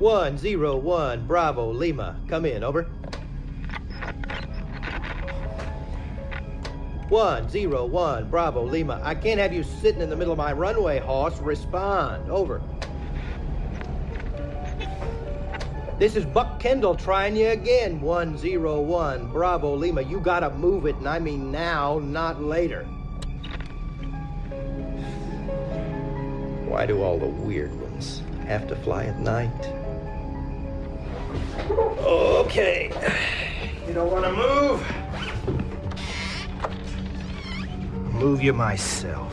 101 Bravo Lima. Come in, over. 101 Bravo Lima. I can't have you sitting in the middle of my runway, Hoss. Respond. Over. This is Buck Kendall trying you again. 101 Bravo Lima. You gotta move it, and I mean now, not later. Why do all the weird ones have to fly at night? Okay. You don't want to move? Move you myself.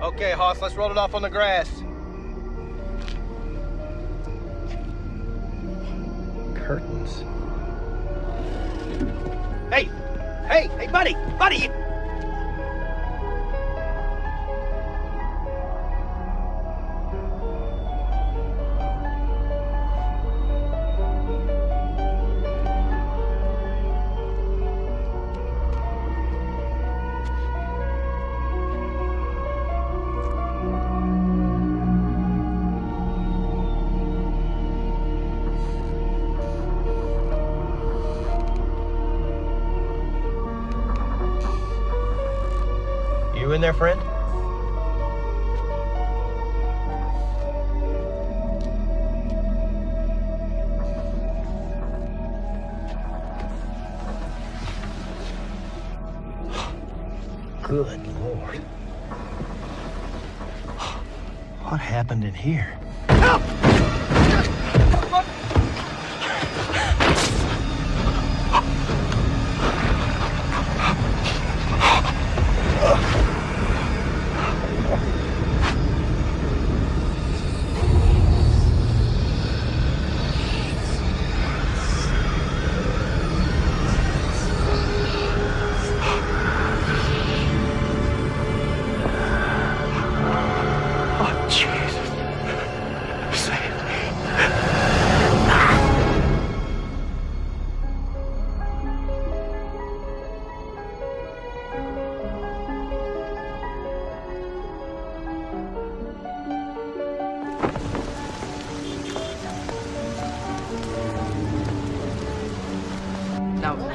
Okay, Hoss, let's roll it off on the grass. Curtains. Hey! Hey, buddy! Buddy! You in there, friend? Good Lord. What happened in here? Help!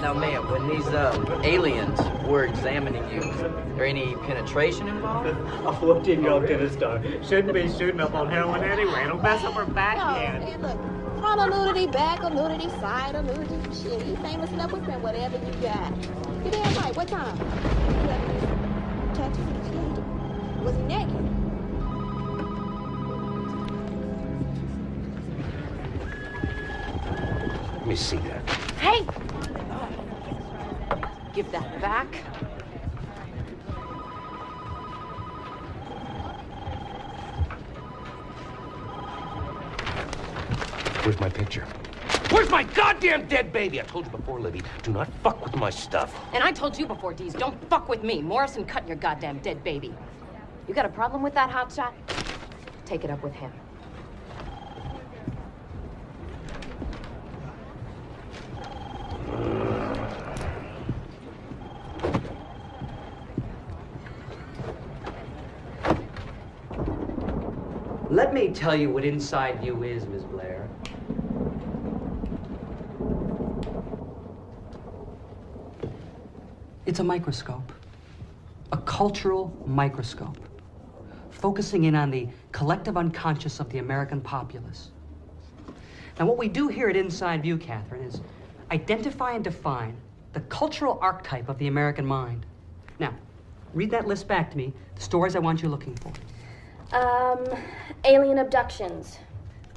Now, Maya, when these aliens were examining you, there any penetration involved? What did y'all do to start? Shouldn't be shooting up on heroin anyway. It'll mess up her back end. Hey, look, front of nudity, back of nudity, side of nudity, shit. You famous enough with print, whatever you got. You damn right. What time? You have any tattoos? Yeah. Was he naked? Let me see that. Hey! Give that back. Where's my picture? Where's my goddamn dead baby? I told you before, Libby, do not fuck with my stuff. And I told you before, Dees, don't fuck with me. Morrison cut your goddamn dead baby. You got a problem with that, hotshot? Take it up with him. Let me tell you what inside view is, Ms. Blair. It's a microscope. A cultural microscope. Focusing in on the collective unconscious of the American populace. Now, what we do here at Inside View, Katherine, is identify and define the cultural archetype of the American mind. Now, read that list back to me, the stories I want you looking for. Alien abductions,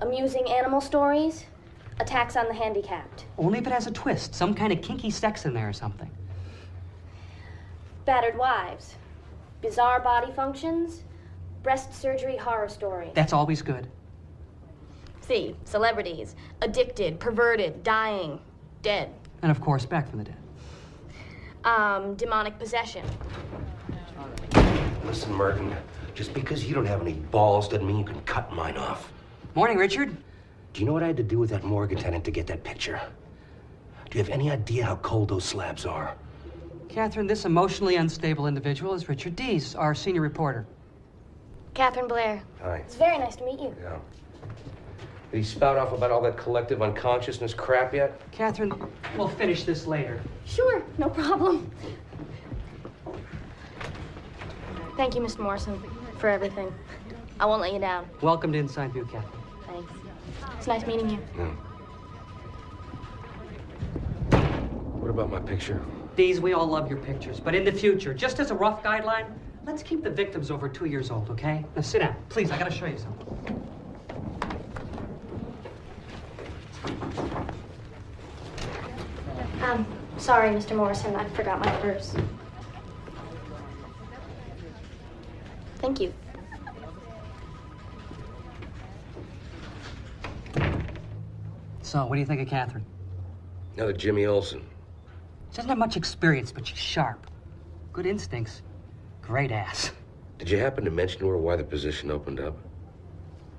amusing animal stories, Attacks on the handicapped. Only if it has a twist, some kind of kinky sex in there or something. Battered wives. Bizarre body functions. Breast surgery horror story. That's always good. C. Celebrities. Addicted, perverted, dying, dead. And of course, back from the dead. Demonic possession. Listen, Merton, just because you don't have any balls doesn't mean you can cut mine off. Morning, Richard. Do you know what I had to do with that morgue attendant to get that picture? Do you have any idea how cold those slabs are? Katherine, this emotionally unstable individual is Richard Dees, our senior reporter. Katherine Blair. Hi. It's very nice to meet you. Yeah. Did he spout off about all that collective unconsciousness crap yet? Katherine, we'll finish this later. Sure, no problem. Thank you, Mr. Morrison, for everything. I won't let you down. Welcome to Inside View, Katherine. Thanks. It's nice meeting you. Yeah. What about my picture? Dees, we all love your pictures, but in the future, just as a rough guideline, let's keep the victims over 2 years old, okay? Now sit down. Please, I gotta show you something. Sorry, Mr. Morrison, I forgot my purse. Thank you. So, what do you think of Katherine? Another Jimmy Olsen. She doesn't have much experience, but she's sharp. Good instincts. Great ass. Did you happen to mention to her why the position opened up?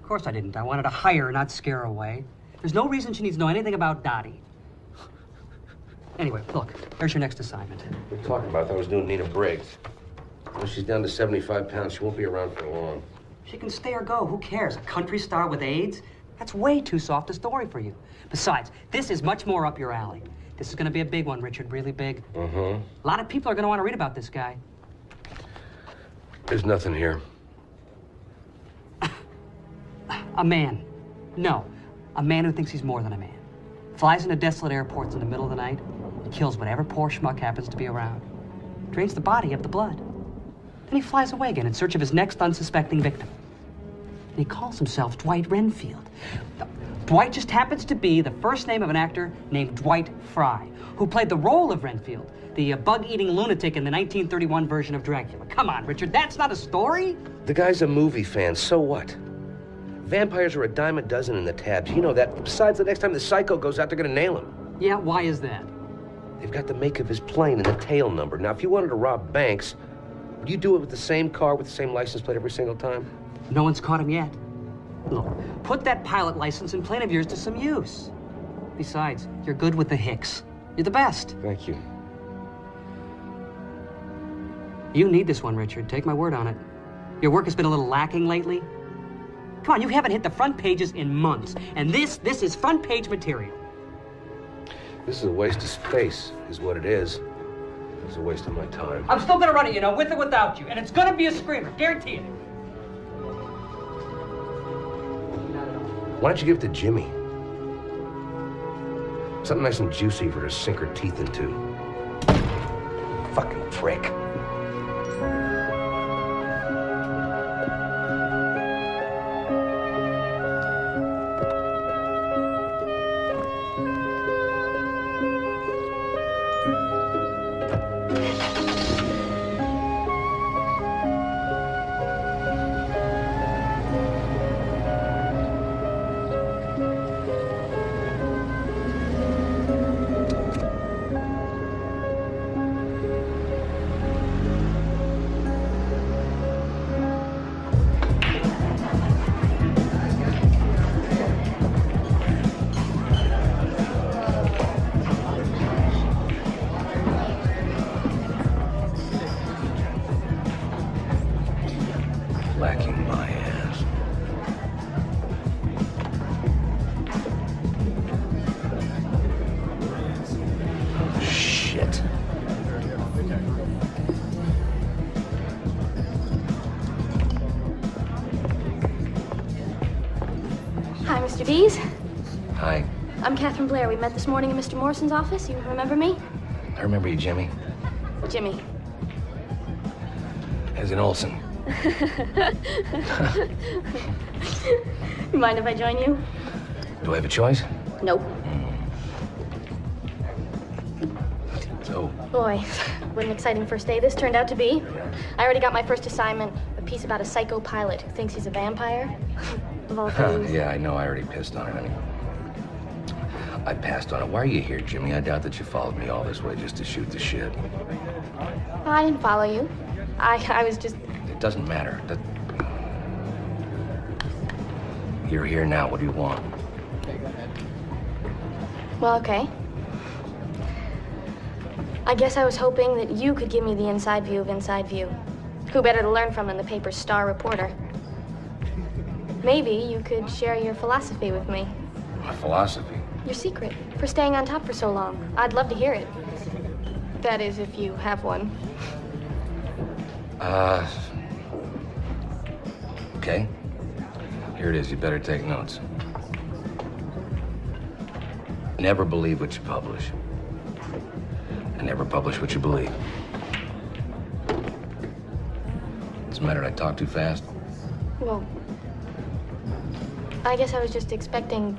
Of course I didn't. I wanted to hire her, not scare her away. There's no reason she needs to know anything about Dottie. Anyway, look, here's your next assignment. What are you talking about? I thought I was doing Nina Briggs. Well, she's down to 75 pounds. She won't be around for long. She can stay or go. Who cares? A country star with AIDS? That's way too soft a story for you. Besides, this is much more up your alley. This is going to be a big one, Richard, really big. Uh-huh. A lot of people are going to want to read about this guy. There's nothing here. A man. No, a man who thinks he's more than a man. Flies into desolate airports in the middle of the night and kills whatever poor schmuck happens to be around. Drains the body of the blood. Then he flies away again in search of his next unsuspecting victim. And he calls himself Dwight Renfield. Dwight just happens to be the first name of an actor named Dwight Fry, who played the role of Renfield, the bug-eating lunatic in the 1931 version of Dracula. Come on, Richard, that's not a story? The guy's a movie fan, so what? Vampires are a dime a dozen in the tabs. You know that. Besides, the next time the psycho goes out, they're gonna nail him. Yeah, why is that? They've got the make of his plane and the tail number. Now, if you wanted to rob banks, would you do it with the same car with the same license plate every single time? No one's caught him yet. Look, put that pilot license and plane of yours to some use. Besides, you're good with the hicks. You're the best. Thank you. You need this one, Richard. Take my word on it. Your work has been a little lacking lately. Come on, you haven't hit the front pages in months. And this is front page material. This is a waste of space, is what it is. It's a waste of my time. I'm still gonna run it, you know, with or without you. And it's gonna be a screamer, guarantee it. Why don't you give it to Jimmy? Something nice and juicy for her to sink her teeth into. Fucking prick. Lacking my ass. Shit. Hi, Mr. Dees. Hi. I'm Katherine Blair. We met this morning in Mr. Morrison's office. You remember me? I remember you, Jimmy. Jimmy. As in Olsen. Mind if I join you? Do I have a choice? Nope. So? Boy, what an exciting first day this turned out to be. I already got my first assignment, a piece about a psycho pilot who thinks he's a vampire. Of all things. Yeah, I know. I already pissed on it. I mean, I passed on it. Why are you here, Jimmy? I doubt that you followed me all this way just to shoot the shit. I didn't follow you. I was just... It doesn't matter. You're here now. What do you want? Well, okay. I guess I was hoping that you could give me the inside view of Inside View. Who better to learn from than the paper's star reporter? Maybe you could share your philosophy with me. My philosophy? Your secret for staying on top for so long. I'd love to hear it. That is, if you have one. Okay. Here it is. You better take notes. Never believe what you publish. And never publish what you believe. What's the matter? Did I talk too fast? Well, I guess I was just expecting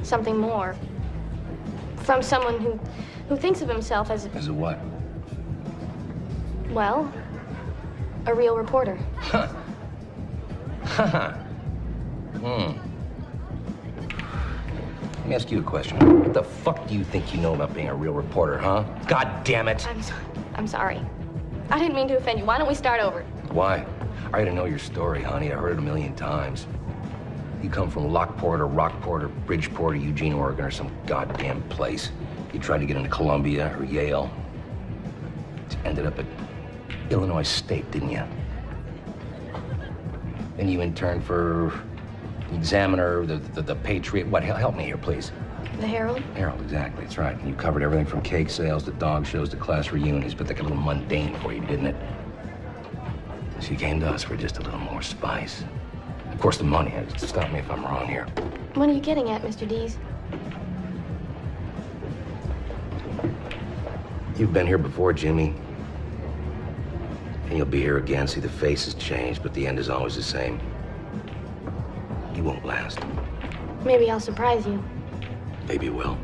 something more. From someone who thinks of himself as... As a what? Well, a real reporter. Huh. Let me ask you a question. What the fuck do you think you know about being a real reporter, huh? God damn it! I'm sorry. I didn't mean to offend you. Why don't we start over? Why? I already know your story, honey. I heard it a million times. You come from Lockport or Rockport or Bridgeport or Eugene, Oregon or some goddamn place. You tried to get into Columbia or Yale. You ended up at Illinois State, didn't you? Then you interned for the Examiner, the Patriot. What? Help me here, please. The Herald? Herald, exactly. That's right. And you covered everything from cake sales to dog shows to class reunions, but they got a little mundane for you, didn't it? So you came to us for just a little more spice. Of course, the money. Stop me if I'm wrong here. What are you getting at, Mr. Dees? You've been here before, Jimmy. And you'll be here again. See, the face has changed, but the end is always the same. You won't last. Maybe I'll surprise you. Maybe you will.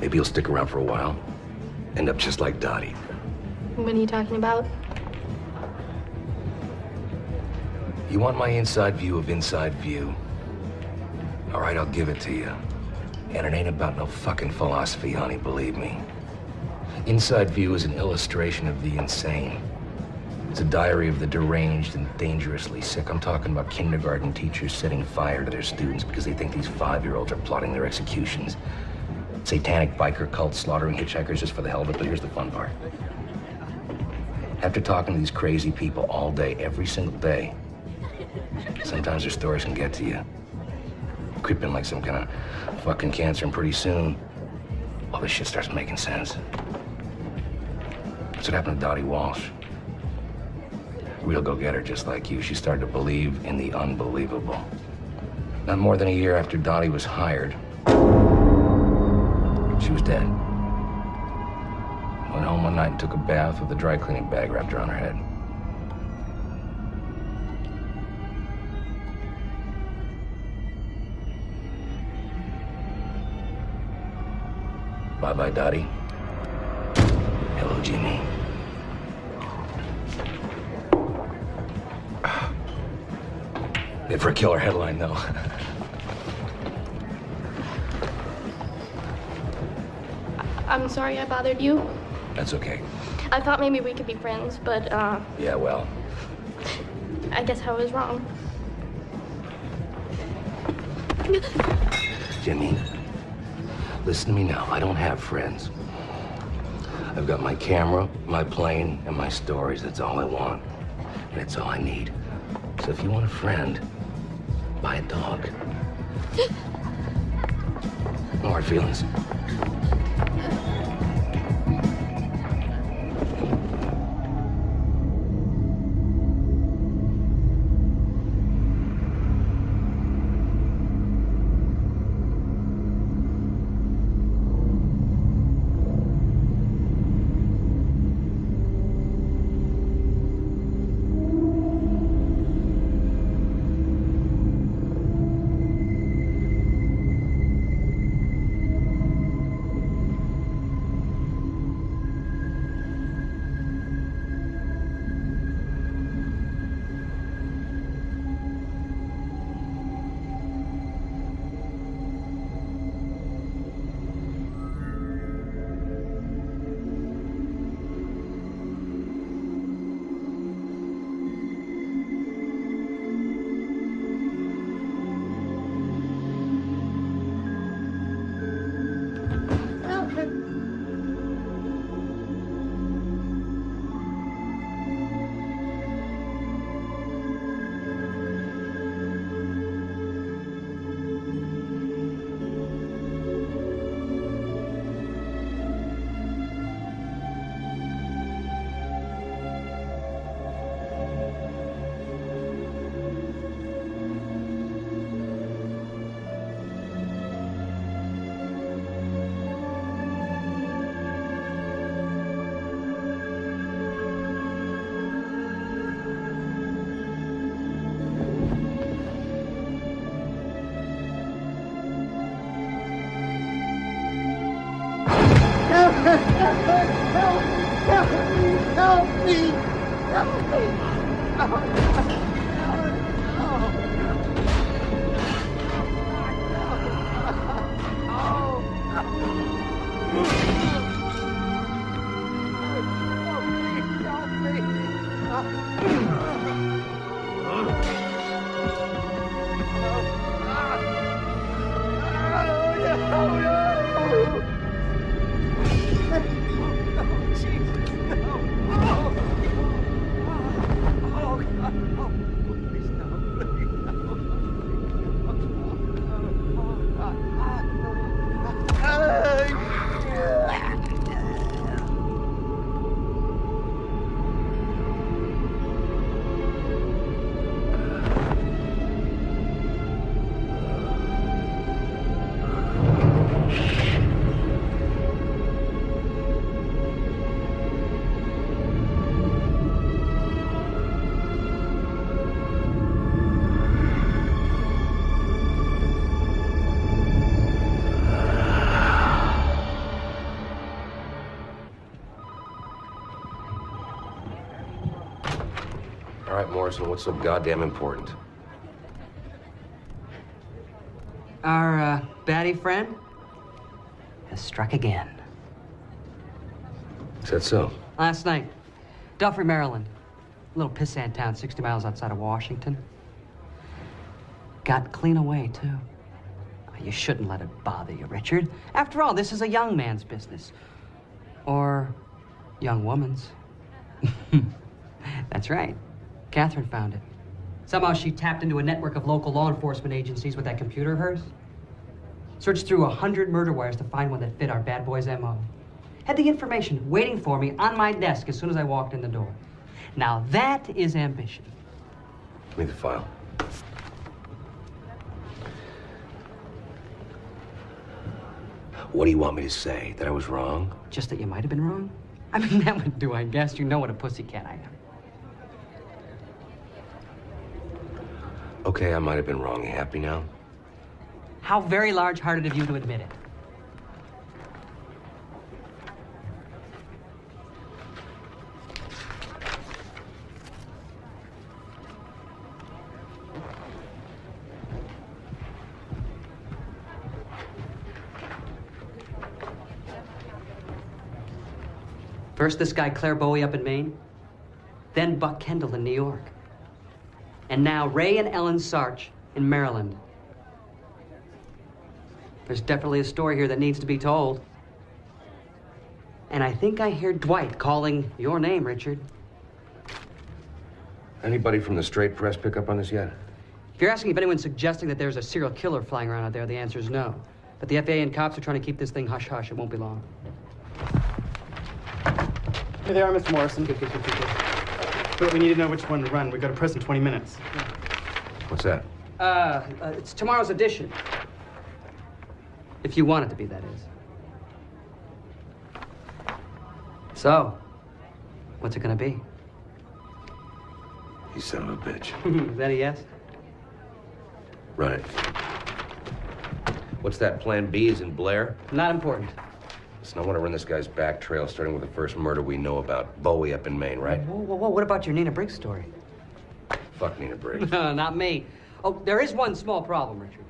Maybe you'll stick around for a while. End up just like Dottie. What are you talking about? You want my inside view of Inside View? All right, I'll give it to you. And it ain't about no fucking philosophy, honey, believe me. Inside View is an illustration of the insane. It's a diary of the deranged and dangerously sick. I'm talking about kindergarten teachers setting fire to their students because they think these 5-year-olds are plotting their executions. Satanic biker cults slaughtering hitchhikers just for the hell of it, but here's the fun part. After talking to these crazy people all day, every single day, sometimes their stories can get to you. Creep in like some kind of fucking cancer, and pretty soon, all this shit starts making sense. That's what happened to Dottie Walsh. Real go-getter just like you. She started to believe in the unbelievable. Not more than a year after Dottie was hired, she was dead. Went home one night and took a bath with a dry cleaning bag wrapped around her head. Bye-bye, Dottie. Hello, Jimmy. Good for a killer headline, though. I'm sorry I bothered you. That's okay. I thought maybe we could be friends, but, Yeah, well. I guess I was wrong. Jimmy, listen to me now. I don't have friends. I've got my camera, my plane, and my stories. That's all I want. And it's all I need. So if you want a friend, buy a dog. No hard feelings. me! Help me! All right, Morrison, what's so goddamn important? Our baddie friend has struck again. Is that so? Last night, Duffrey, Maryland. A little pissant town 60 miles outside of Washington. Got clean away, too. You shouldn't let it bother you, Richard. After all, this is a young man's business. Or young woman's. That's right. Katherine found it. Somehow she tapped into a network of local law enforcement agencies with that computer of hers. Searched through 100 murder wires to find one that fit our bad boy's M.O. Had the information waiting for me on my desk as soon as I walked in the door. Now that is ambition. Give me the file. What do you want me to say? That I was wrong? Just that you might have been wrong? I mean, that would do, I guess. You know what a pussycat I am. Okay, I might have been wrong. You happy now? How very large-hearted of you to admit it. First this guy Claire Bowie up in Maine, then Buck Kendall in New York. And now Ray and Ellen Sarch in Maryland. There's definitely a story here that needs to be told. And I think I hear Dwight calling your name, Richard. Anybody from the straight press pick up on this yet? If you're asking if anyone's suggesting that there's a serial killer flying around out there, the answer is no. But the FAA and cops are trying to keep this thing hush-hush. It won't be long. Here they are, Mr. Morrison. Good. But we need to know which one to run. We've got a press in 20 minutes. What's that? It's tomorrow's edition. If you want it to be, that is. So, what's it gonna be? You son of a bitch. Is that a yes? Run it. What's that, plan B is in Blair? Not important. Listen, I want to run this guy's back trail, starting with the first murder we know about. Bowie up in Maine, right? Whoa, what about your Nina Briggs story? Fuck Nina Briggs. No, not me. Oh, there is one small problem, Richard.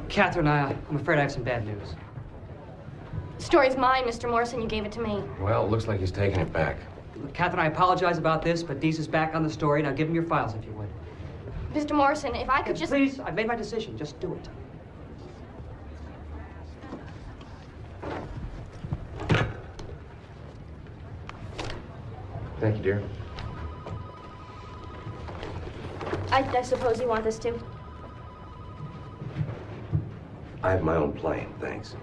Katherine, I'm afraid I have some bad news. The story's mine, Mr. Morrison. You gave it to me. Well, it looks like he's taking it back. Katherine, I apologize about this, but Dees is back on the story. Now give him your files, if you would. Mr. Morrison, if I could just... Please, I've made my decision. Just do it. Thank you, dear. I suppose you want this too? I have my own plane, thanks.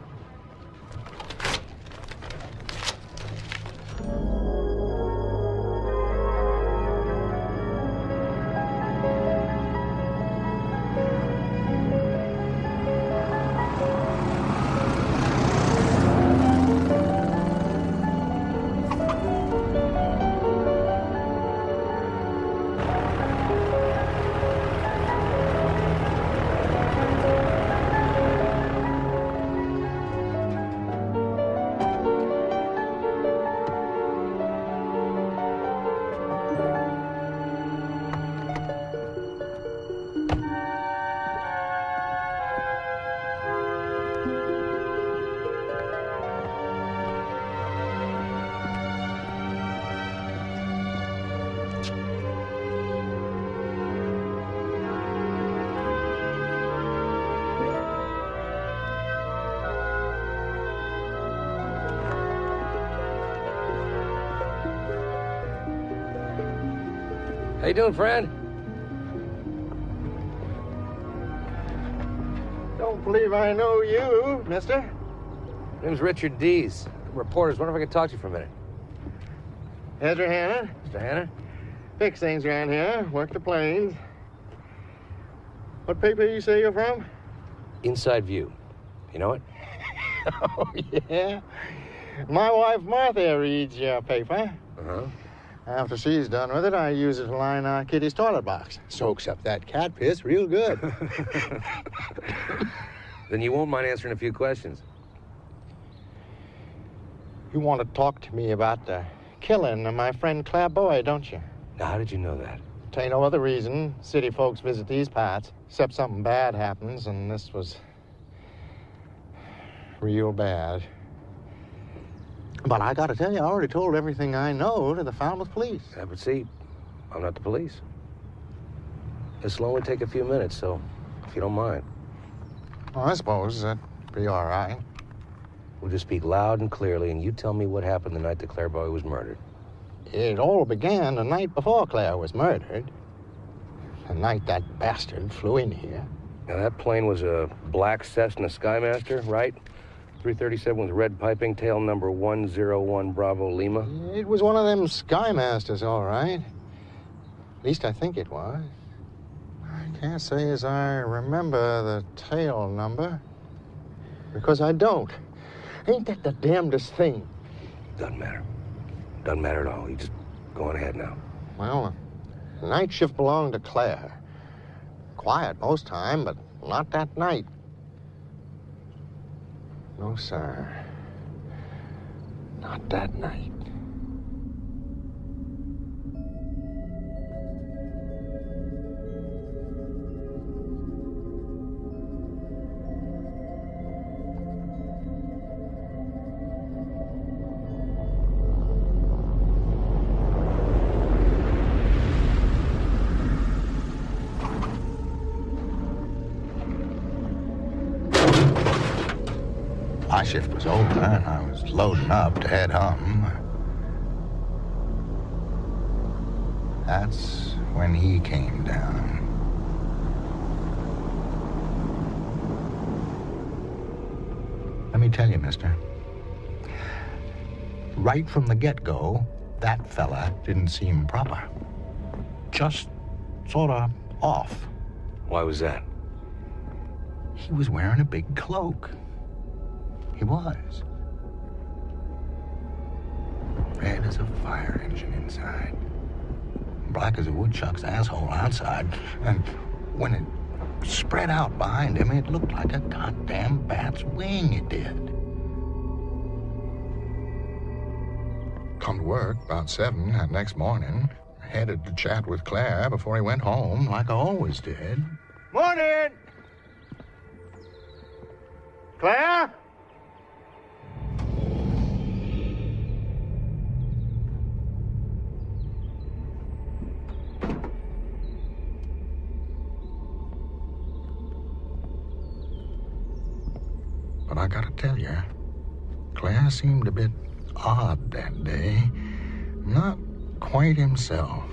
you doing, friend? Don't believe I know you, mister. My name's Richard Dees. Reporters, wonder if I could talk to you for a minute. Ezra Hanna. Mr. Hanna? Fix things around here. Work the planes. What paper you say you're from? Inside View. You know it? Oh, yeah. My wife Martha reads your paper. Uh-huh. After she's done with it, I use it to line our kitty's toilet box. Soaks up that cat piss real good. Then you won't mind answering a few questions. You want to talk to me about the killing of my friend Claire Boyd, don't you? Now, how did you know that? Ain't no other reason city folks visit these parts, except something bad happens, and this was real bad. But I gotta tell you, I already told everything I know to the Falmouth police. Yeah, but see, I'm not the police. This will only take a few minutes, so if you don't mind. Well, I suppose that'd be all right. We'll just speak loud and clearly, and you tell me what happened the night that Claire Boyd was murdered. It all began the night before Claire was murdered. The night that bastard flew in here. Now, that plane was a black Cessna Skymaster, right? 337 with red piping, tail number 101 Bravo Lima. It was one of them Skymasters, all right. At least I think it was. I can't say as I remember the tail number, because I don't. Ain't that the damnedest thing? Doesn't matter. Doesn't matter at all. You just go on ahead now. Well, the night shift belonged to Claire. Quiet most time, but not that night. No, sir. Not that night. My shift was over, and I was loading up to head home. That's when he came down. Let me tell you, mister. Right from the get-go, that fella didn't seem proper. Just sort of off. Why was that? He was wearing a big cloak. He was. Red as a fire engine inside. Black as a woodchuck's asshole outside. And when it spread out behind him, it looked like a goddamn bat's wing, it did. Come to work about 7 that next morning. Headed to chat with Claire before he went home, like I always did. Morning! Claire? But I gotta tell you, Claire seemed a bit odd that day. Not quite himself.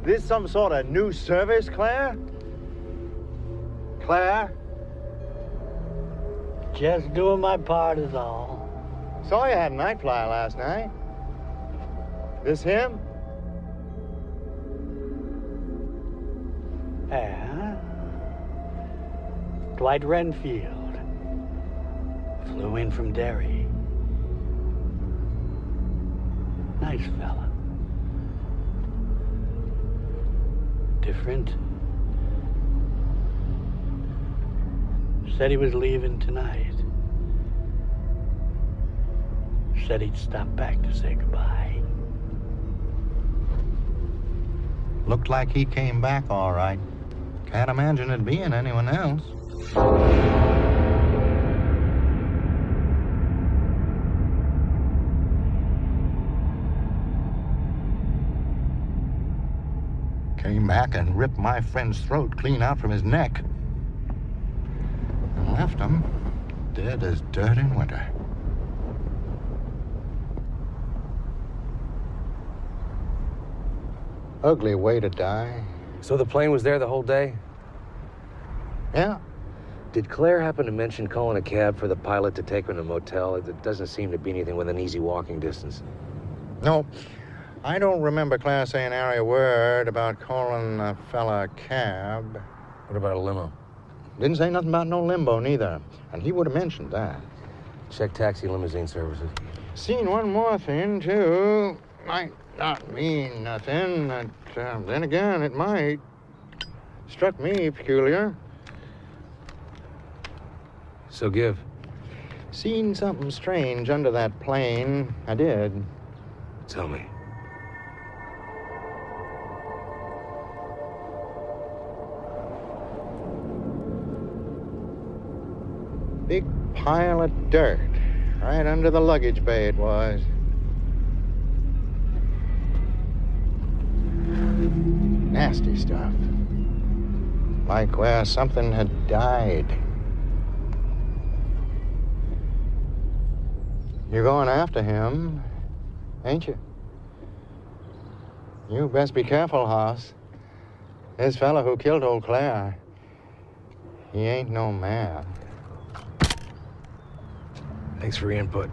This some sort of new service, Claire? Claire? Just doing my part is all. Saw you had a Night Flier last night. This him? Yeah. Dwight Renfield. Flew in from Derry. Nice fella. Different. Said he was leaving tonight. Said he'd stop back to say goodbye. Looked like he came back all right. Can't imagine it being anyone else. Came back and ripped my friend's throat clean out from his neck. And left him dead as dirt in winter. Ugly way to die. So the plane was there the whole day? Yeah. Did Claire happen to mention calling a cab for the pilot to take her to a motel? It doesn't seem to be anything within easy walking distance. No. I don't remember Claire saying a word about calling a fella a cab. What about a limo? Didn't say nothing about no limbo, neither. And he would have mentioned that. Check taxi limousine services. Seen one more thing, too. Might not mean nothing, but then again, it might. Struck me peculiar. So give. Seen something strange under that plane. I did. Tell me. Big pile of dirt. Right under the luggage bay it was. Nasty stuff. Like where something had died. You're going after him, ain't you? You best be careful, Hoss. This fella who killed old Claire, he ain't no man. Thanks for your input.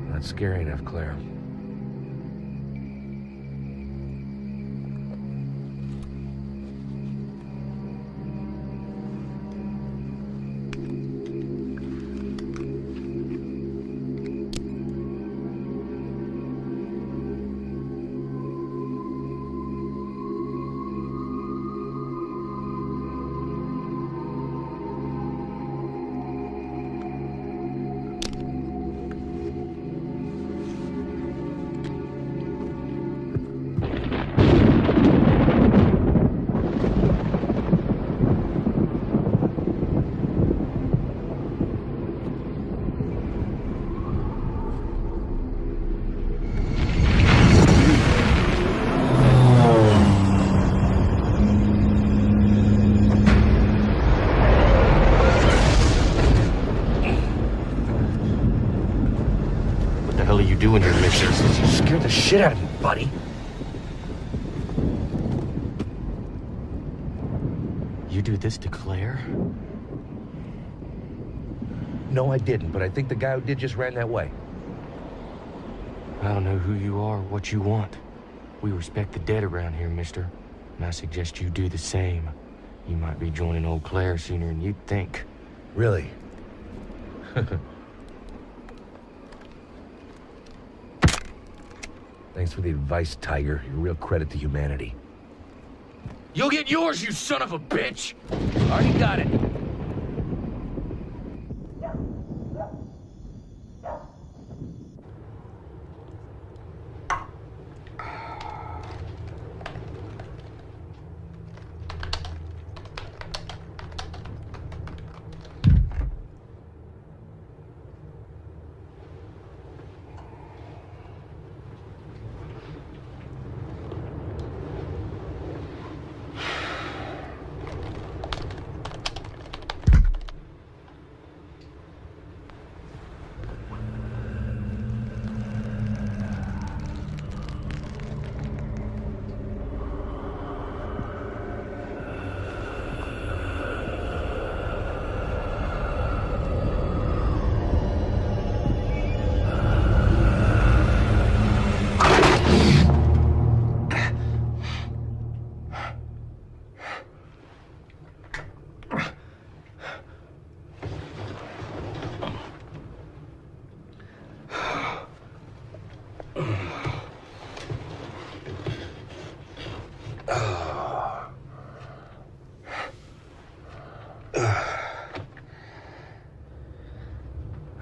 Not scary enough, Claire. doing here, mister? You scared the shit out of me, buddy. You do this to Claire? No, I didn't, but I think the guy who did just ran that way. I don't know who you are or what you want. We respect the dead around here, mister. And I suggest you do the same. You might be joining old Claire sooner than you'd think. Really? Thanks for the advice, Tiger. You're a real credit to humanity. You'll get yours, you son of a bitch! Already got it.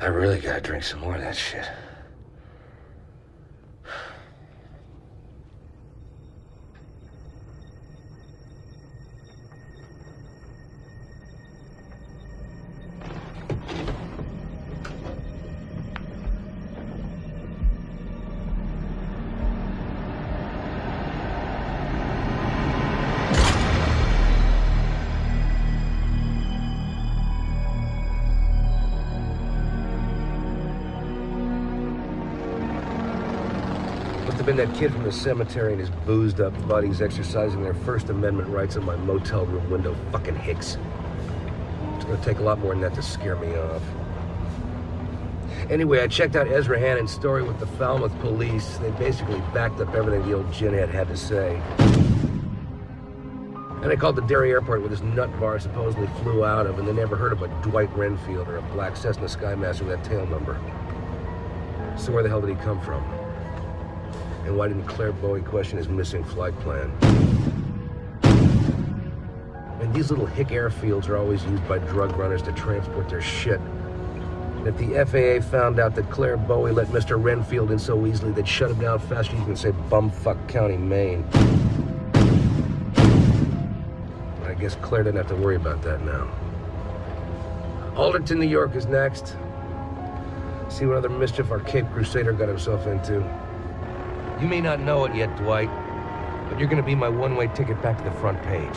I really gotta drink some more of that shit. Been that kid from the cemetery and his boozed up buddies exercising their First Amendment rights on my motel room window. Fucking hicks. It's gonna take a lot more than that to scare me off. Anyway, I checked out Ezra Hannon's story with the Falmouth police. They basically backed up everything the old ginhead had to say. And I called the Derry airport where this nut bar supposedly flew out of, and they never heard of a Dwight Renfield or a black Cessna Skymaster with that tail number. So where the hell did he come from? And why didn't Claire Bowie question his missing flight plan? And these little hick airfields are always used by drug runners to transport their shit. And if the FAA found out that Claire Bowie let Mr. Renfield in so easily, they'd shut him down faster than you can say bumfuck County, Maine. I guess Claire didn't have to worry about that now. Alderton, New York is next. See what other mischief our Cape Crusader got himself into. You may not know it yet, Dwight, but you're gonna be my one-way ticket back to the front page.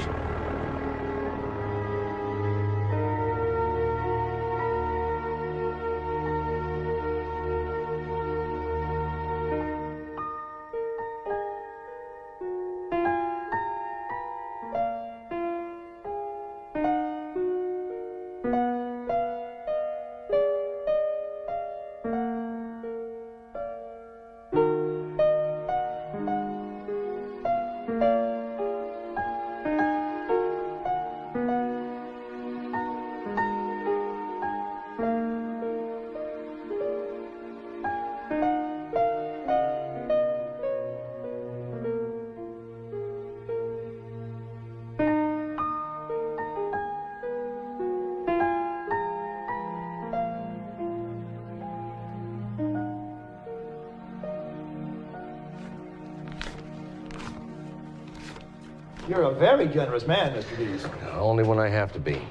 You're a very generous man, Mr. Dees. Only when I have to be.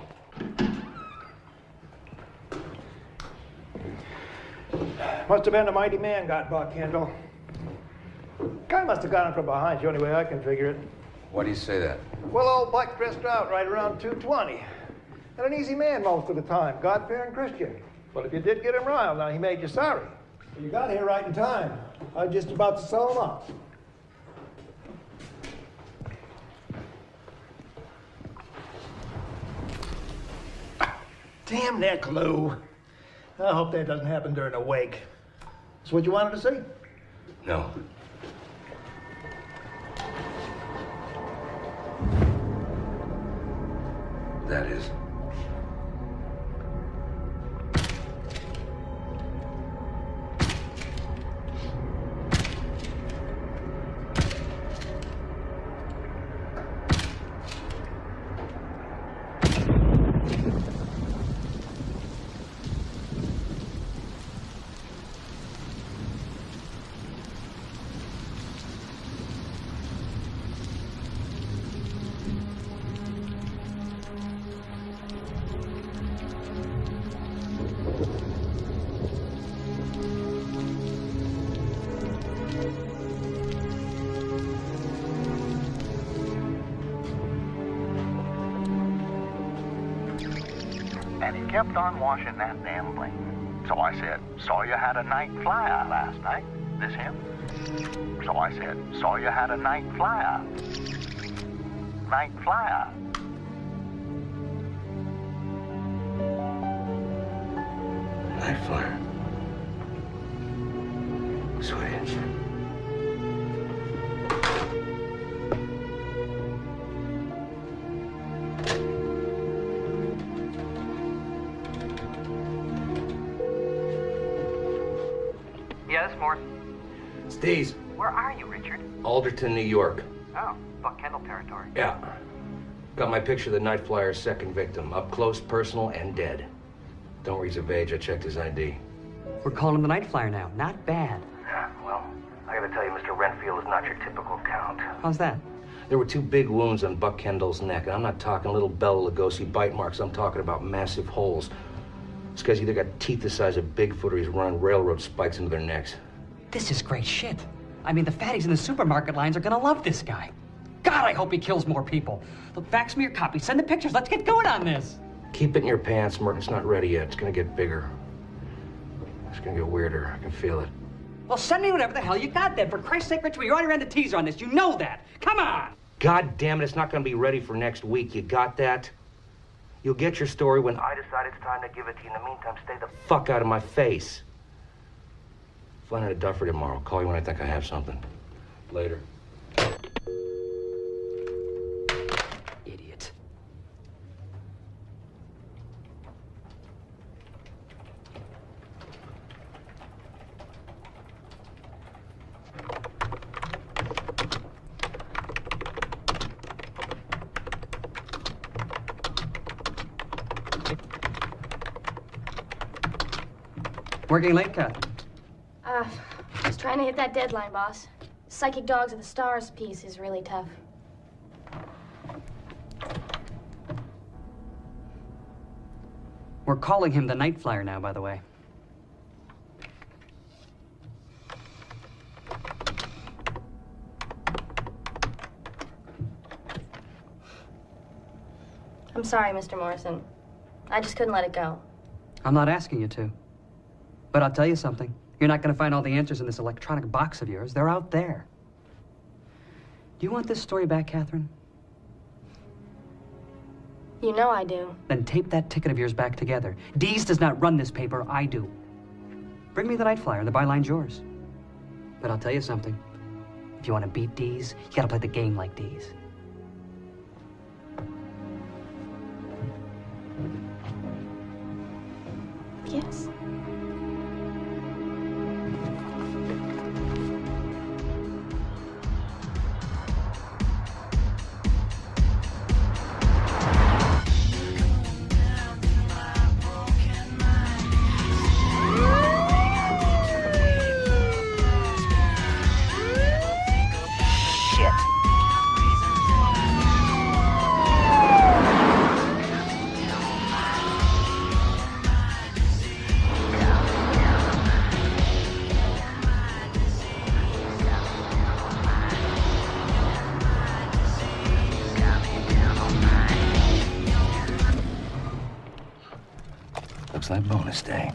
Must have been a mighty man got Buck Kendall. Guy must have got him from behind, the only way I can figure it. Why do you say that? Well, old Buck dressed out right around 220. And an easy man most of the time, God-fearing Christian. But if you did get him riled, now he made you sorry. You got here right in time. I was just about to sew them up. Damn that glue. I hope that doesn't happen during a wake. That's what you wanted to see? No. That is. And he kept on washing that damn bling. So I said, saw you had a Night Flier last night. This him? So I said, saw you had a Night Flier. Night Flier. Night Flier. Switch. Yes, Morse. It's Dees. Where are you, Richard? Alderton, New York. Oh, Buck Kendall territory. Yeah. Got my picture of the Night Flyer's second victim. Up close, personal, and dead. Don't worry, he's of age. I checked his ID. We're calling him the Night Flier now. Not bad. Yeah, well, I gotta tell you, Mr. Renfield is not your typical count. How's that? There were 2 big wounds on Buck Kendall's neck, and I'm not talking little Bela Lugosi bite marks. I'm talking about massive holes. This guy's either got teeth the size of Bigfoot or he's running railroad spikes into their necks. This is great shit. I mean, the fatties in the supermarket lines are gonna love this guy. God, I hope he kills more people. Look, fax me your copy. Send the pictures. Let's get going on this. Keep it in your pants, Merton. It's not ready yet. It's gonna get bigger. It's gonna get weirder. I can feel it. Well, send me whatever the hell you got then. For Christ's sake, Richard, we already ran the teaser on this. You know that. Come on. God damn it, it's not gonna be ready for next week. You got that? You'll get your story when I decide it's time to give it to you. In the meantime, stay the fuck out of my face. Flying out of Duffer tomorrow. Call you when I think I have something. Later. Idiot. Working late, Kat? Just trying to hit that deadline, boss. Psychic Dogs of the Stars piece is really tough. We're calling him the Night Flier now, by the way. I'm sorry, Mr. Morrison. I just couldn't let it go. I'm not asking you to. But I'll tell you something. You're not going to find all the answers in this electronic box of yours. They're out there. Do you want this story back, Katherine? You know I do. Then tape that ticket of yours back together. Dees does not run this paper. I do. Bring me the Night Flier. The byline's yours. But I'll tell you something. If you want to beat Dees, you got to play the game like Dees. Yes. Looks like bonus day.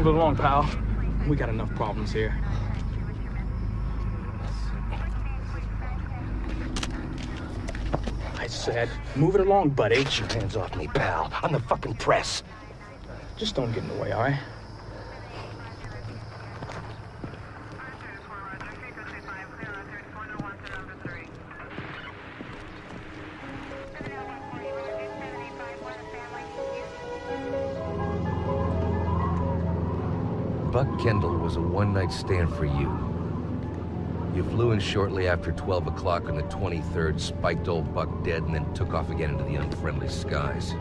Move it along, pal. We got enough problems here. I said, move it along, buddy. Get your hands off me, pal. I'm the fucking press. Just don't get in the way, all right? Buck Kendall was a one-night stand for you. You flew in shortly after 12 o'clock on the 23rd, spiked old Buck dead, and then took off again into the unfriendly skies.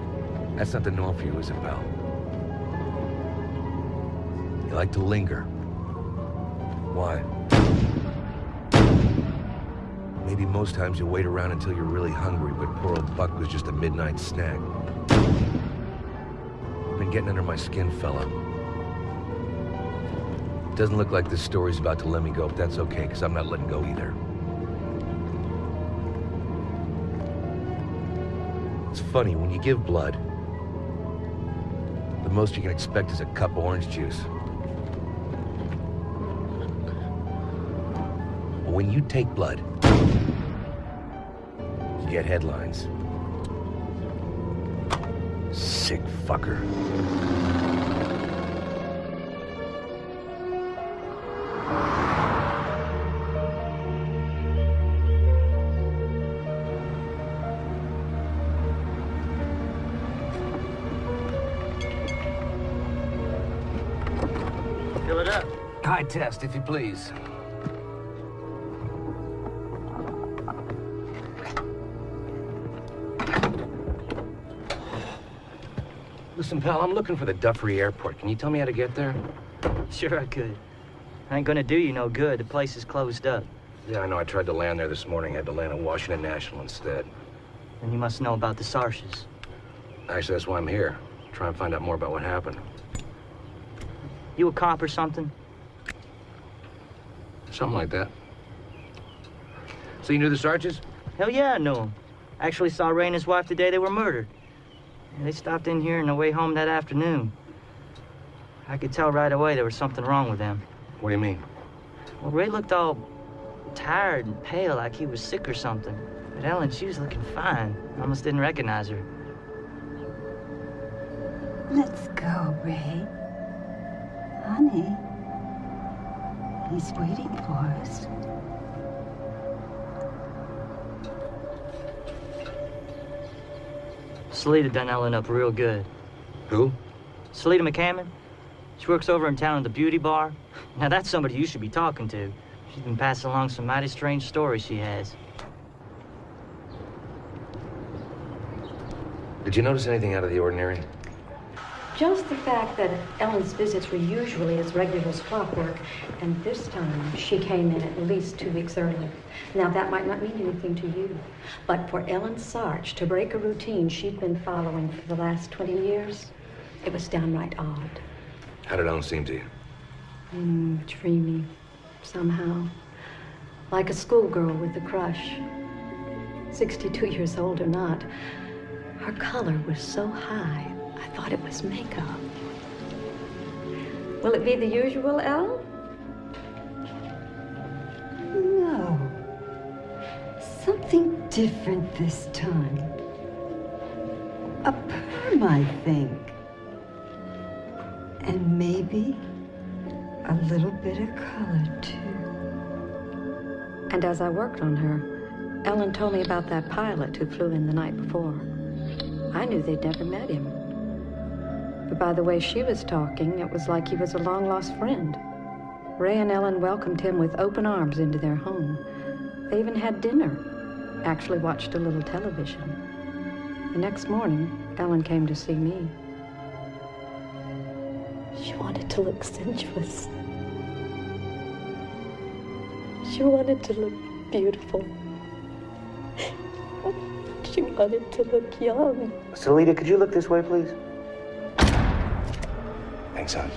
That's not the norm for you, is it, pal? You like to linger. Why? Maybe most times you wait around until you're really hungry, but poor old Buck was just a midnight snack. You've been getting under my skin, fella. Doesn't look like this story's about to let me go, but that's okay, because I'm not letting go either. It's funny, when you give blood, the most you can expect is a cup of orange juice. But when you take blood, you get headlines. Sick fucker. High test, if you please. Listen, pal, I'm looking for the Duffery Airport. Can you tell me how to get there? Sure I could. Ain't gonna do you no good. The place is closed up. Yeah, I know. I tried to land there this morning. I had to land at Washington National instead. Then you must know about the Sarshes. Actually, that's why I'm here. Try and find out more about what happened. You a cop or something? Something like that. So you knew the Sarges? Hell yeah, I knew them. Actually saw Ray and his wife the day they were murdered. And they stopped in here on their way home that afternoon. I could tell right away there was something wrong with them. What do you mean? Well, Ray looked all tired and pale, like he was sick or something. But Ellen, she was looking fine. I almost didn't recognize her. Let's go, Ray. Honey, he's waiting for us. Salita done Ellen up real good. Who? Salita McCammon. She works over in town at the beauty bar. Now that's somebody you should be talking to. She's been passing along some mighty strange stories she has. Did you notice anything out of the ordinary? Just the fact that Ellen's visits were usually as regular as clockwork, and this time she came in at least 2 weeks early. Now, that might not mean anything to you, but for Ellen Sarge to break a routine she'd been following for the last 20 years, it was downright odd. How did Ellen seem to you? Dreamy, somehow. Like a schoolgirl with a crush. 62 years old or not, her color was so high, I thought it was makeup. Will it be the usual, Elle? No. Something different this time. A perm, I think. And maybe a little bit of color, too. And as I worked on her, Ellen told me about that pilot who flew in the night before. I knew they'd never met him. But by the way she was talking, it was like he was a long-lost friend. Ray and Ellen welcomed him with open arms into their home. They even had dinner, actually watched a little television. The next morning, Ellen came to see me. She wanted to look sensuous. She wanted to look beautiful. She wanted to look young. Salita, could you look this way, please? Thanks, son.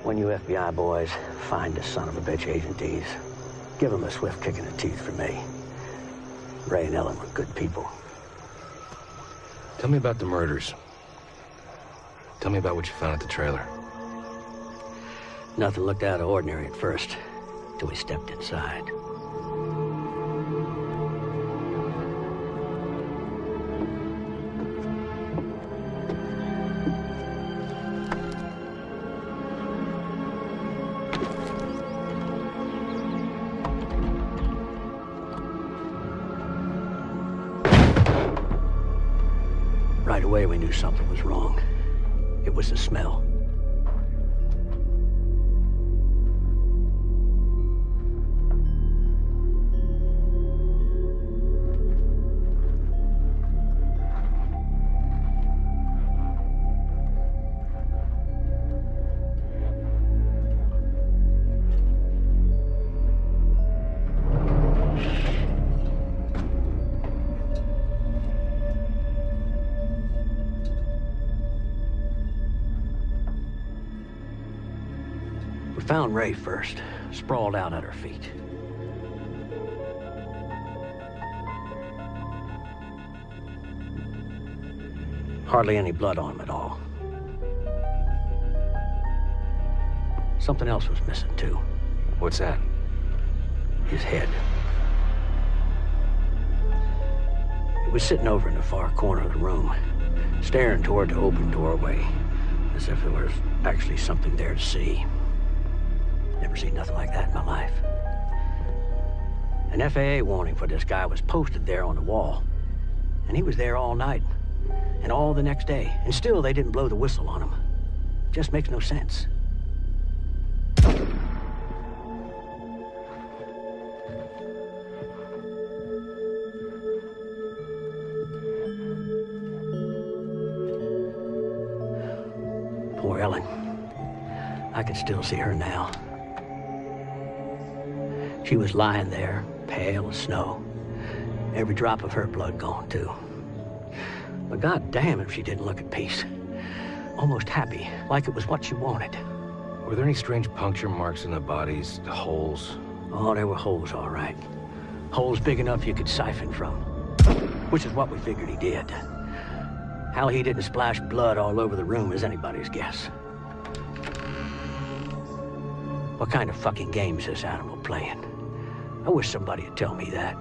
When you FBI boys find this son of a bitch Agent Dees, give him a swift kick in the teeth for me. Ray and Ellen were good people. Tell me about the murders. Tell me about what you found at the trailer. Nothing looked out of ordinary at first, till we stepped inside. Right away, we knew something was wrong. It was the smell. Found Ray first, sprawled out at her feet. Hardly any blood on him at all. Something else was missing, too. What's that? His head. It was sitting over in the far corner of the room, staring toward the open doorway, as if there was actually something there to see. Never seen nothing like that in my life. An FAA warning for this guy was posted there on the wall. And he was there all night. And all the next day. And still they didn't blow the whistle on him. Just makes no sense. Poor Ellen. I could still see her now. She was lying there, pale as snow. Every drop of her blood gone, too. But goddamn if she didn't look at peace. Almost happy, like it was what she wanted. Were there any strange puncture marks in the bodies, the holes? Oh, there were holes, all right. Holes big enough you could siphon from. Which is what we figured he did. How he didn't splash blood all over the room is anybody's guess. What kind of fucking game is this animal playing? I wish somebody would tell me that.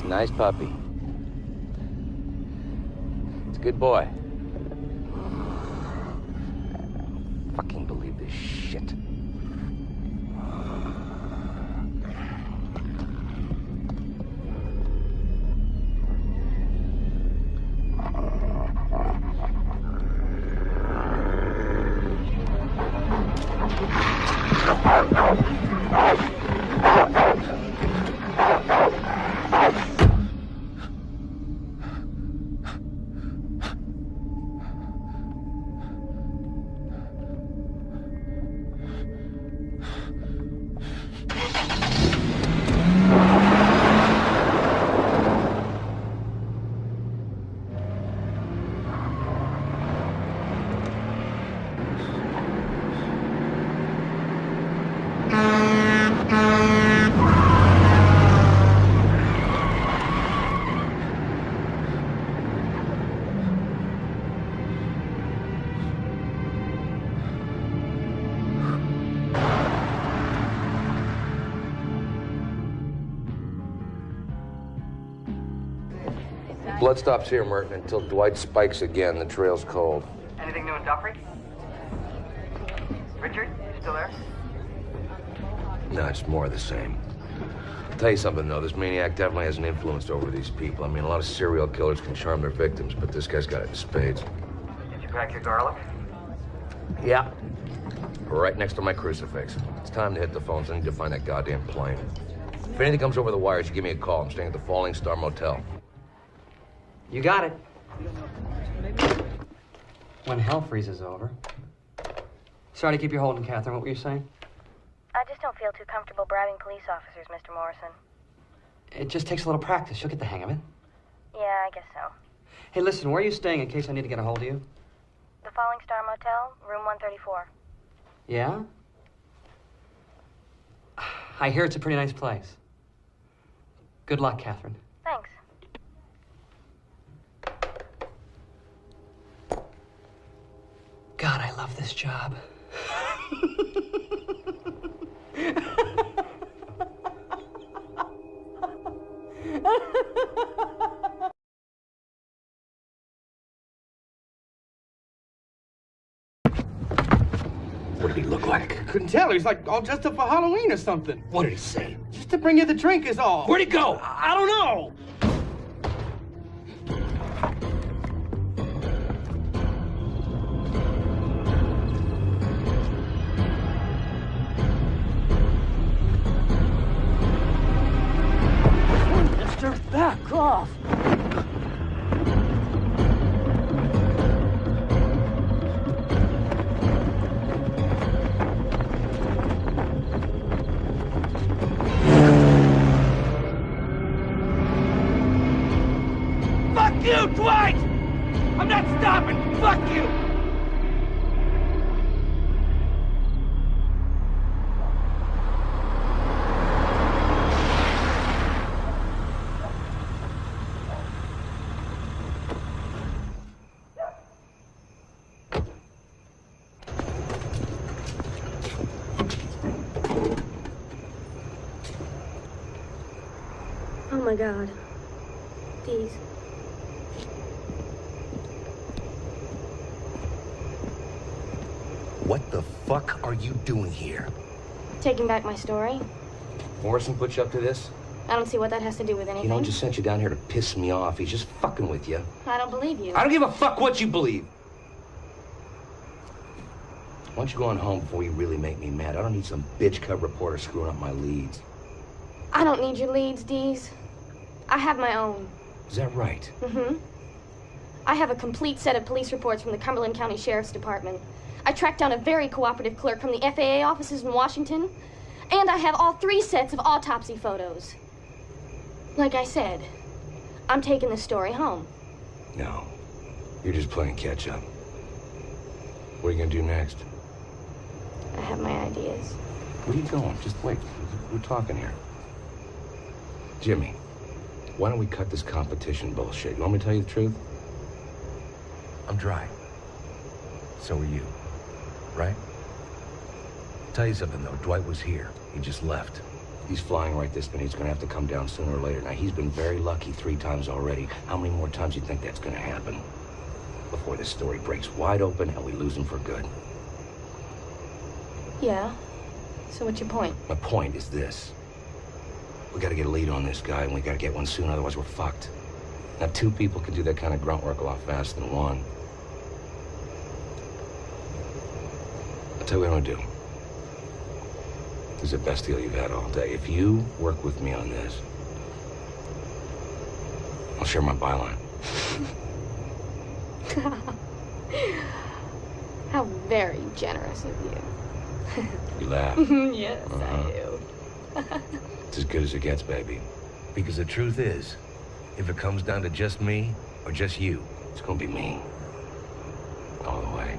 Nice puppy. It's a good boy. Fucking believe this shit. Blood stops here, Merton, until Dwight spikes again. The trail's cold. Anything new in Duffrey? Richard, you still there? No, it's more of the same. I'll tell you something, though. This maniac definitely has an influence over these people. I mean, a lot of serial killers can charm their victims, but this guy's got it in spades. Did you crack your garlic? Yeah. Right next to my crucifix. It's time to hit the phones. I need to find that goddamn plane. If anything comes over the wires, you give me a call. I'm staying at the Falling Star Motel. You got it. When hell freezes over. Sorry to keep you holding, Katherine. What were you saying? I just don't feel too comfortable bribing police officers, Mr. Morrison. It just takes a little practice. You'll get the hang of it. Yeah, I guess so. Hey, listen, where are you staying in case I need to get a hold of you? The Falling Star Motel, room 134. Yeah? I hear it's a pretty nice place. Good luck, Katherine. Thanks. God, I love this job. What did he look like? Couldn't tell. He's like all dressed up for Halloween or something. What did he say? Just to bring you the drink is all. Where'd he go? I don't know. Mister, back off. Fuck you, Dwight! I'm not stopping! Fuck you! Oh my God. Dees. What the fuck are you doing here? Taking back my story? Morrison put you up to this? I don't see what that has to do with anything. You know, he just sent you down here to piss me off. He's just fucking with you. I don't believe you. I don't give a fuck what you believe. Why don't you go on home before you really make me mad? I don't need some bitch cub reporter screwing up my leads. I don't need your leads, Dees. I have my own. Is that right? Mm-hmm. I have a complete set of police reports from the Cumberland County Sheriff's Department. I tracked down a very cooperative clerk from the FAA offices in Washington, and I have all 3 sets of autopsy photos. Like I said, I'm taking this story home. No. You're just playing catch up. What are you gonna do next? I have my ideas. Where are you going? Just wait. We're talking here. Jimmy, why don't we cut this competition bullshit? You want me to tell you the truth? I'm dry. So are you. Right? Tell you something, though. Dwight was here. He just left. He's flying right this minute. He's gonna have to come down sooner or later. Now, he's been very lucky 3 times already. How many more times do you think that's gonna happen? Before this story breaks wide open and we lose him for good. Yeah. So what's your point? My point is this. We gotta get a lead on this guy, and we gotta get one soon, otherwise we're fucked. Now, 2 people can do that kind of grunt work a lot faster than 1. I'll tell you what I'm gonna do. This is the best deal you've had all day. If you work with me on this, I'll share my byline. How very generous of you. You laugh? Yes, I do. It's as good as it gets, baby. Because the truth is, if it comes down to just me or just you, it's gonna be me. All the way.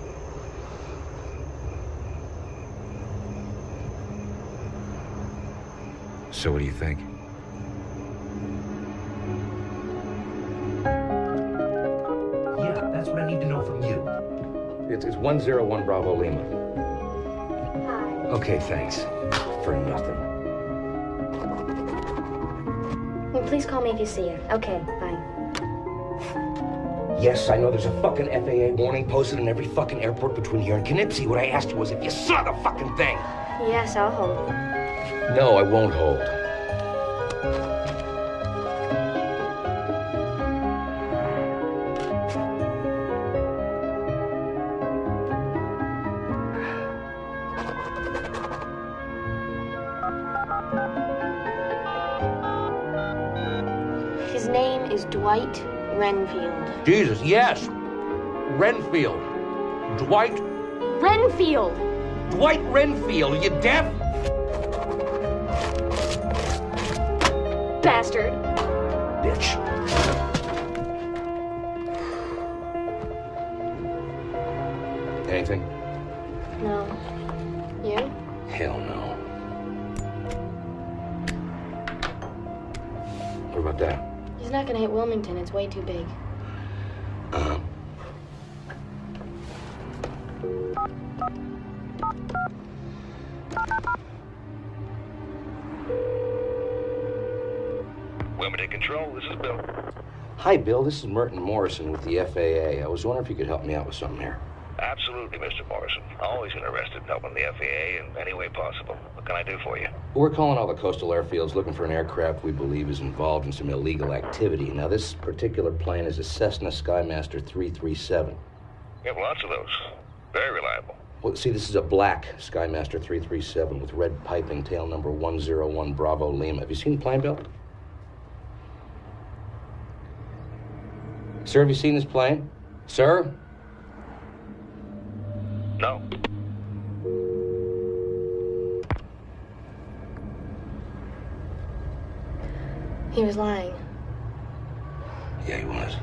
So what do you think? Yeah, that's what I need to know from you. It's 101 Bravo Lima. Hi. Okay, thanks. For nothing. Well, please call me if you see her. Okay, bye. Yes, I know there's a fucking FAA warning posted in every fucking airport between here and Knipsey. What I asked you was if you saw the fucking thing. Yes, I'll hold. No, I won't hold. His name is Dwight Renfield. Jesus, yes. Renfield. Dwight. Renfield! Dwight Renfield, you deaf? Bastard. Bitch. Anything? No. You? Hell no. What about that? He's not gonna hit Wilmington. It's way too big. Limited control, this is Bill. Hi, Bill. This is Merton Morrison with the FAA. I was wondering if you could help me out with something here. Absolutely, Mr. Morrison. Always interested in helping the FAA in any way possible. What can I do for you? We're calling all the coastal airfields looking for an aircraft we believe is involved in some illegal activity. Now, this particular plane is a Cessna Skymaster 337. We have lots of those. Very reliable. Well, see, this is a black Skymaster 337 with red piping, tail number 101 Bravo Lima. Have you seen the plane, Bill? Sir, have you seen this plane? Sir? No. He was lying. Yeah, he was.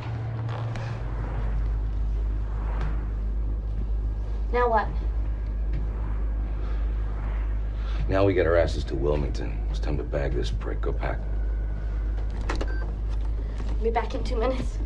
Now what? Now we get our asses to Wilmington. It's time to bag this prick. Go pack. Be back in 2 minutes.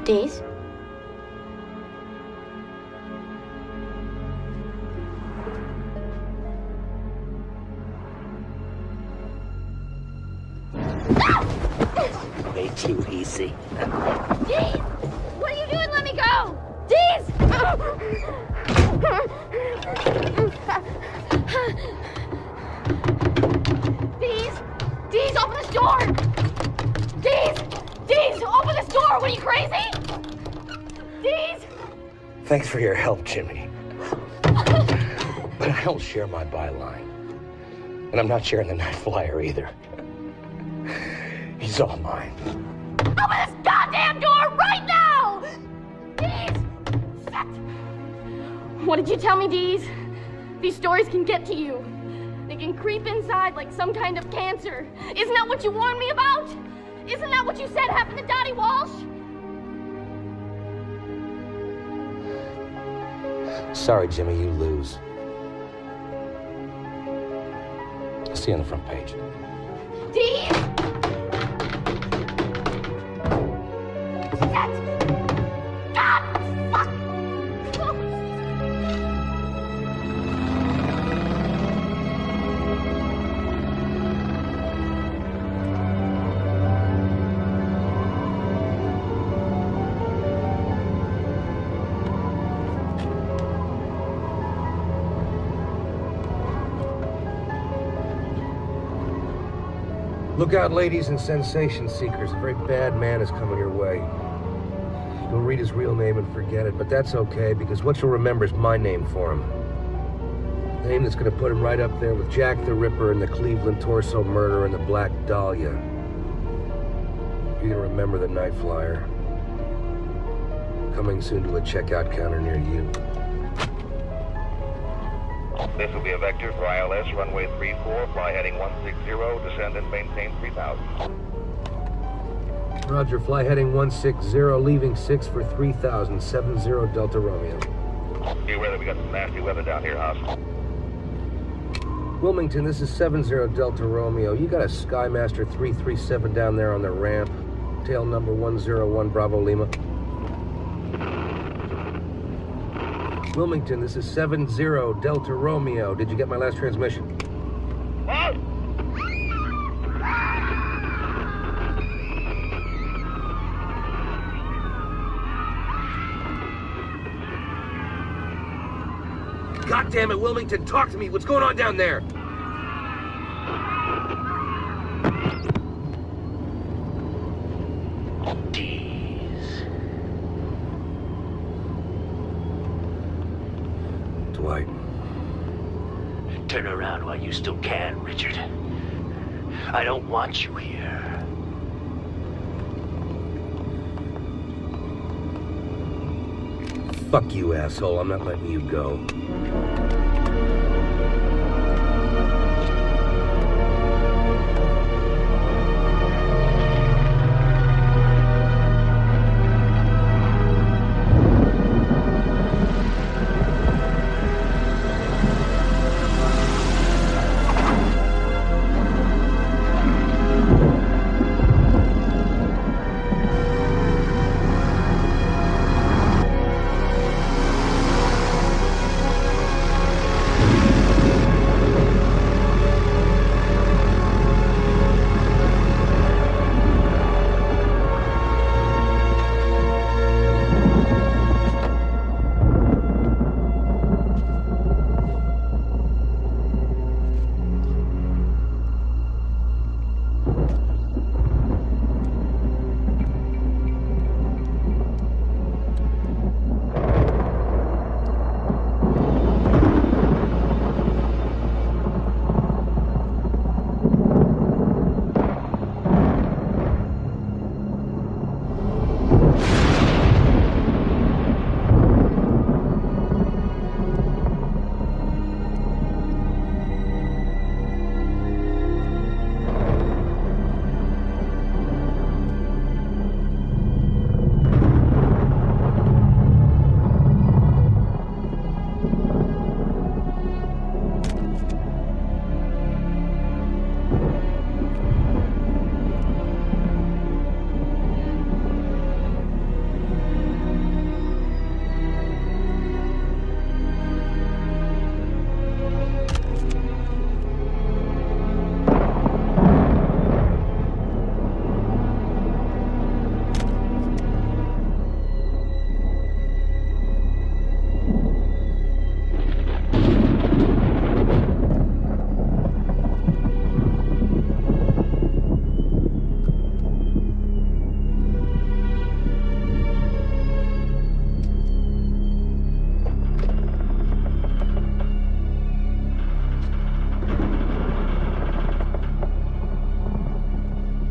Dees? Way too easy. Dees! What are you doing? Let me go! Dees! Dees! Dees, open this door! Dees! Dees, open this door! What are you, crazy? Dees! Thanks for your help, Jimmy. But I don't share my byline. And I'm not sharing the Night Flier either. He's all mine. Open this goddamn door right now! Dees! Shit! What did you tell me, Dees? These stories can get to you. They can creep inside like some kind of cancer. Isn't that what you warned me about? Isn't that what you said happened to Dottie Walsh? Sorry, Jimmy, you lose. I'll see you on the front page. Dees! Shit! God! Fuck! Look out, ladies and sensation seekers. A very bad man is coming your way. He'll read his real name and forget it, but that's okay, because what you'll remember is my name for him. The name that's gonna put him right up there with Jack the Ripper and the Cleveland Torso Murder and the Black Dahlia. You're gonna remember the Night Flier. Coming soon to a checkout counter near you. This will be a vector for ILS, runway 34, fly heading 160, descend and maintain 3000. Roger, fly heading 160, leaving 6 for 3000, 70 Delta Romeo. Be aware that we got some nasty weather down here, Haas. Wilmington, this is 70 Delta Romeo. You got a Skymaster 337 down there on the ramp. Tail number 101 Bravo Lima. Wilmington, this is 70 Delta Romeo. Did you get my last transmission? What? God damn it, Wilmington, talk to me. What's going on down there? Dees. Dwight. Turn around while you still can, Richard. I don't want you here. Fuck you, asshole. I'm not letting you go.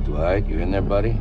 Dwight, you in there, buddy?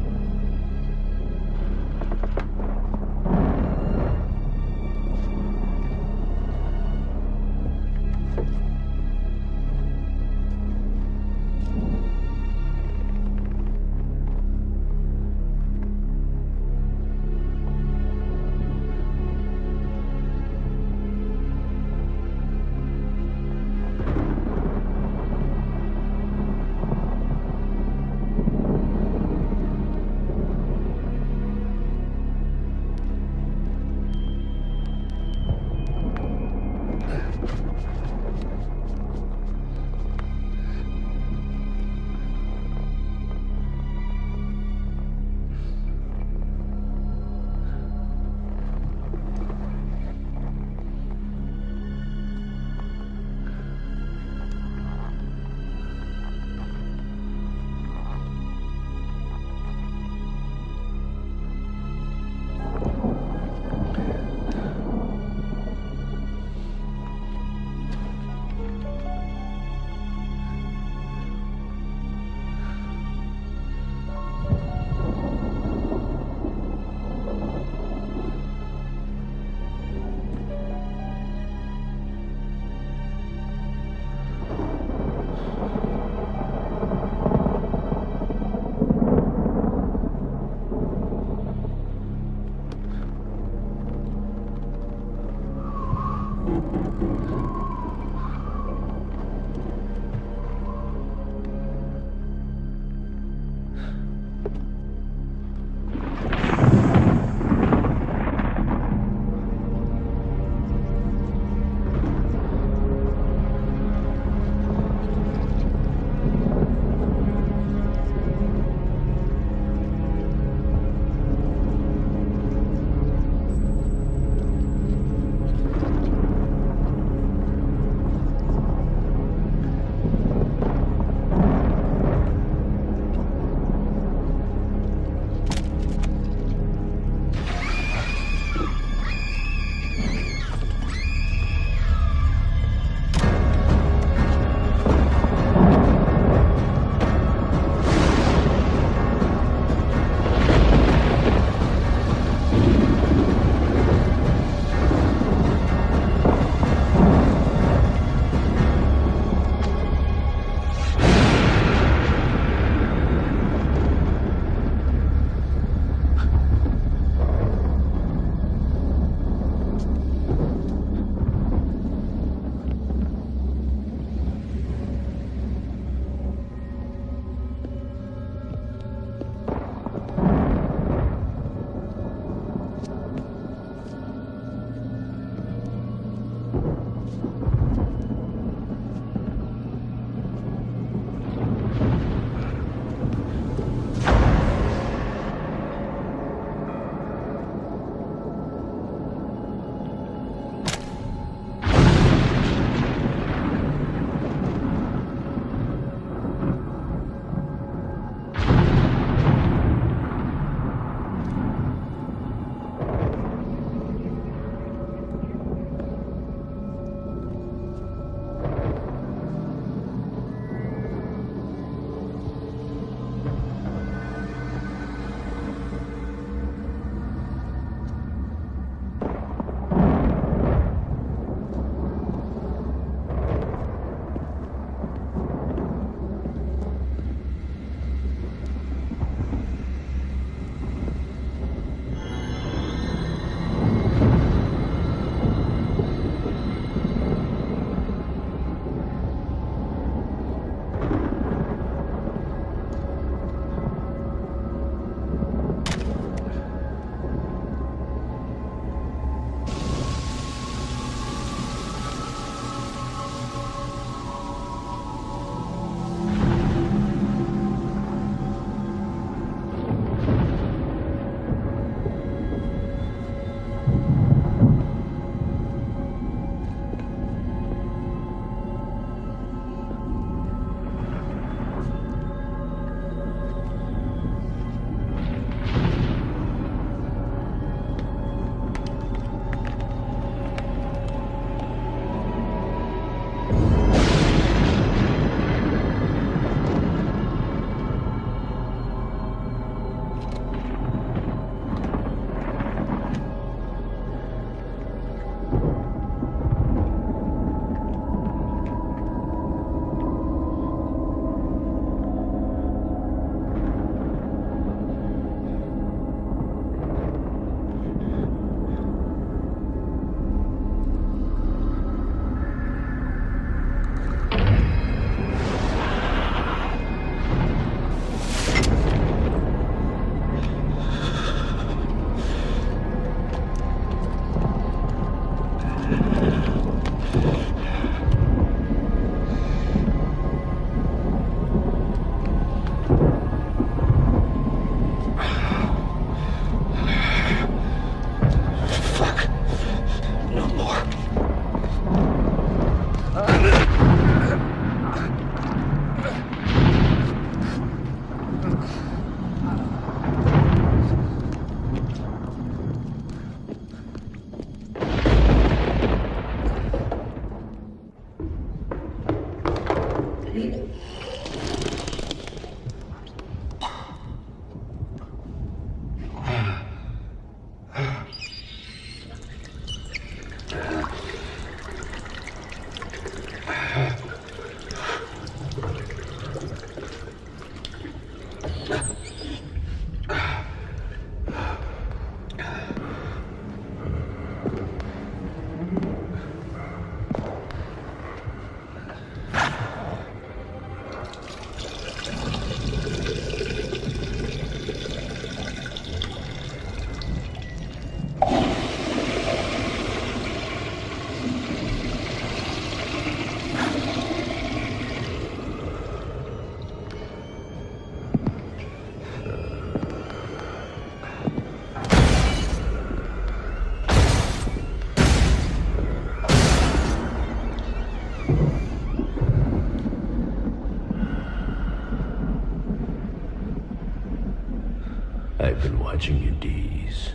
I've been watching you, Dees.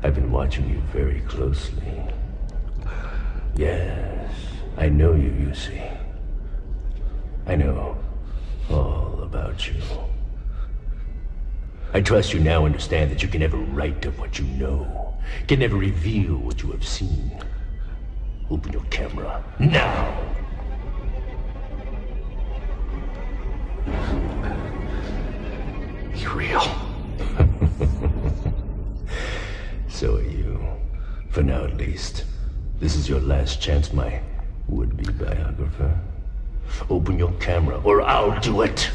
I've been watching you very closely. Yes, I know you, you see. I know all about you. I trust you now understand that you can never write of what you know, can never reveal what you have seen. Open your camera, now! Be real. So are you. For now, at least. This is your last chance, my would-be biographer. Open your camera, or I'll do it!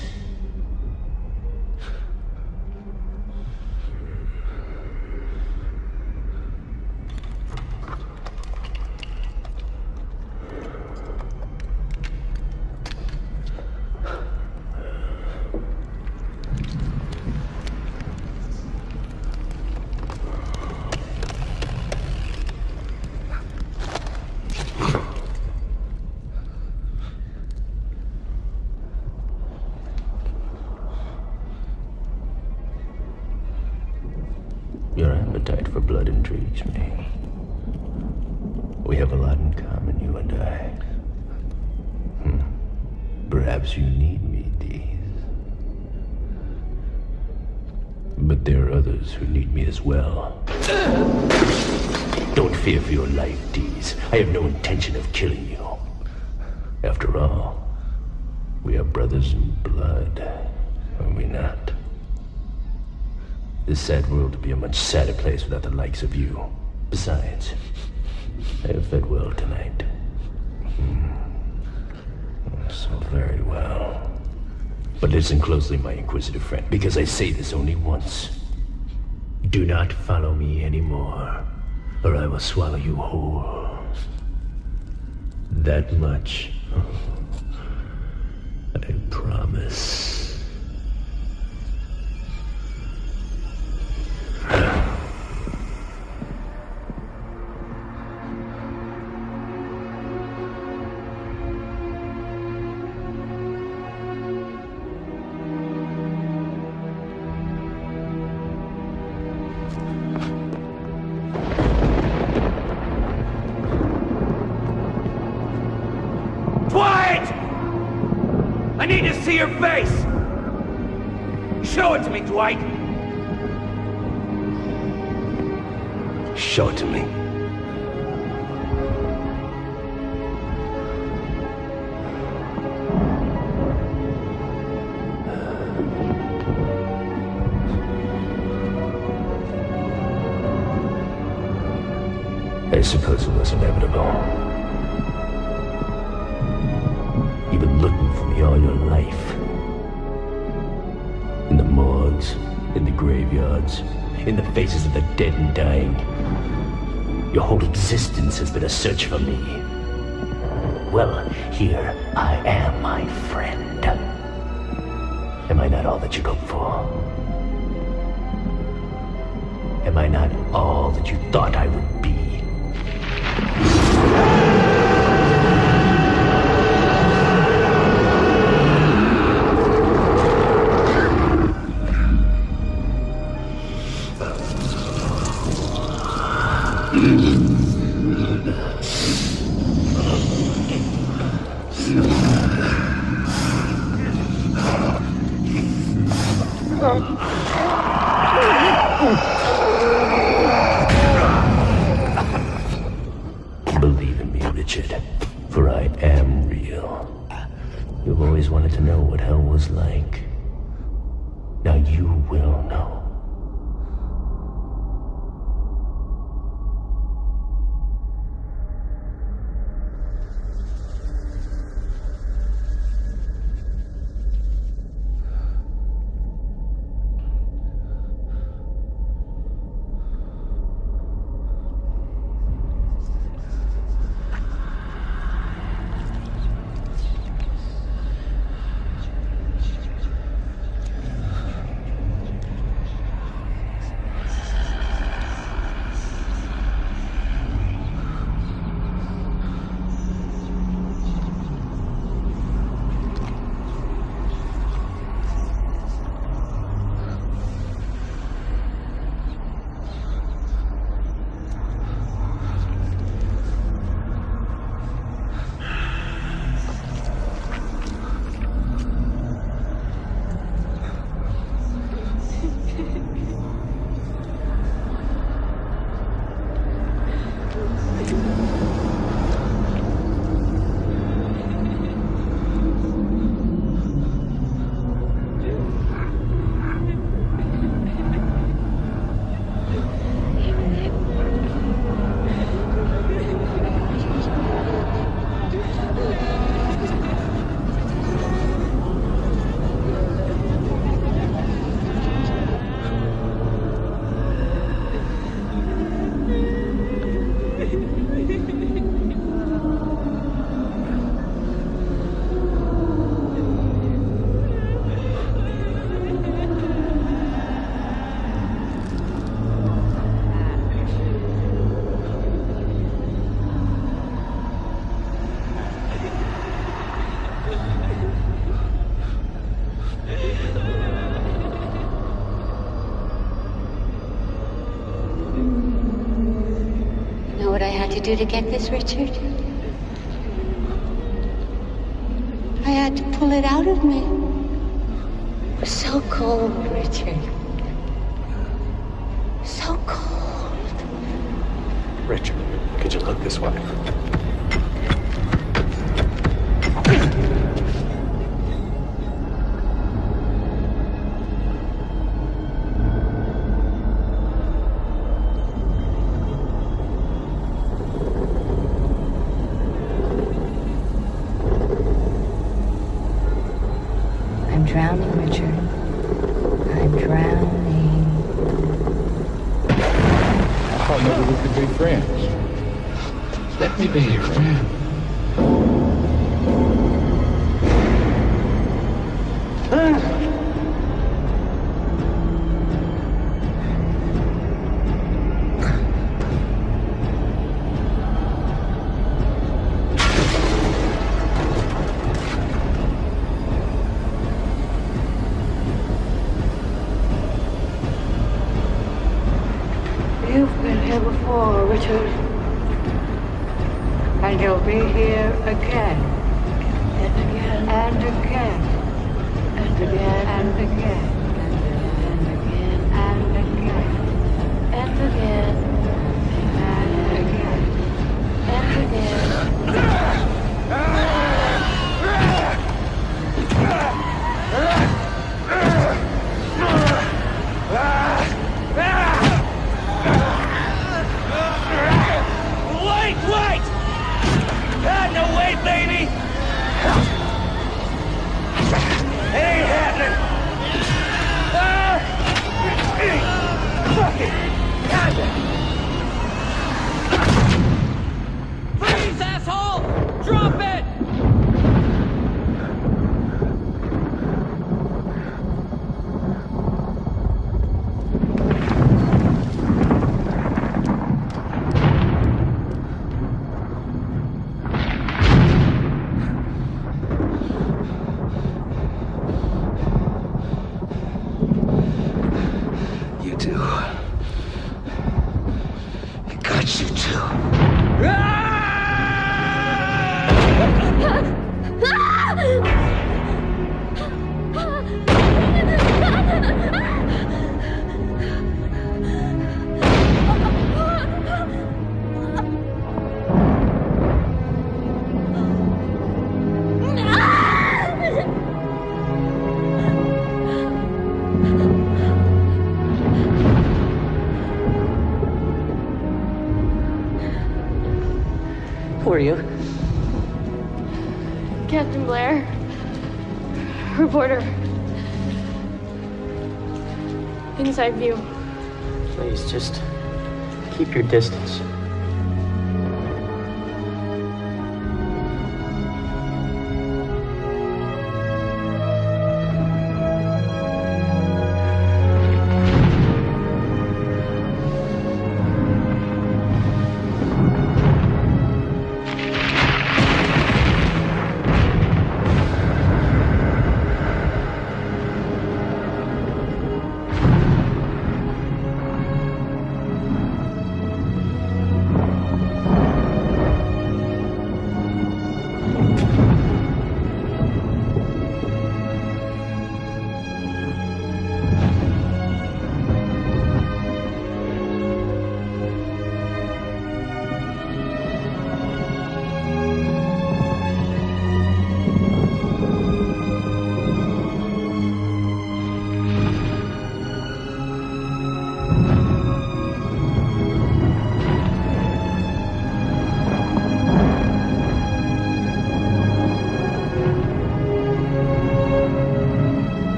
Your appetite for blood intrigues me. We have a lot in common, you and I. Perhaps you need me, Dees. But there are others who need me as well. Don't fear for your life, Dees. I have no intention of killing you. After all, we are brothers in blood, are we not? This sad world would be a much sadder place without the likes of you. Besides, I have fed well tonight. So very well. But listen closely, my inquisitive friend, because I say this only once. Do not follow me anymore, or I will swallow you whole. That much, I promise. Dwight! I need to see your face! Show it to me, Dwight! Show it to me. I suppose it was inevitable. You've been looking for me all your life. In the morgues, in the graveyards, in the faces of the dead and dying. Your whole existence has been a search for me. Well, here I am, my friend. Am I not all that you hoped for? Am I not all that you thought I would be? Believe in me, Richard, for I am real. You've always wanted to know what hell was like. Now you will know. Do to get this, Richard? I had to pull it out of me. It was so cold, Richard. So cold. Richard, could you look this way? Drowning, Richard. I'm drowning. I thought maybe we could be friends. Let me be your friend. You've been here before, Richard. And you'll be here again. And again. And again. And again. And again. And again. And again. And again. And again. And again. Wait! No, wait, baby! It ain't happening! you? Katherine Blair, reporter. Inside view. Please, just keep your distance.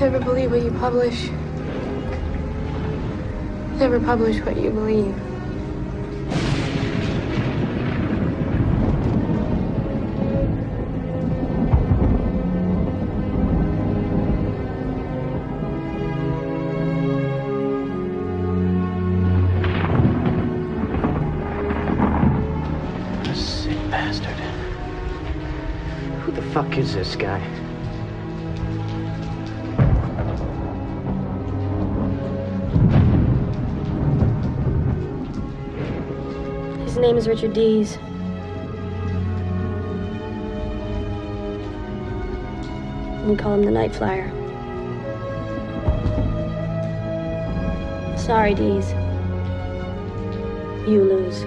Never believe what you publish. Never publish what you believe. Sick bastard. Who the fuck is this guy? His name is Richard Dees. We call him the Night Flier. Sorry, Dees. You lose.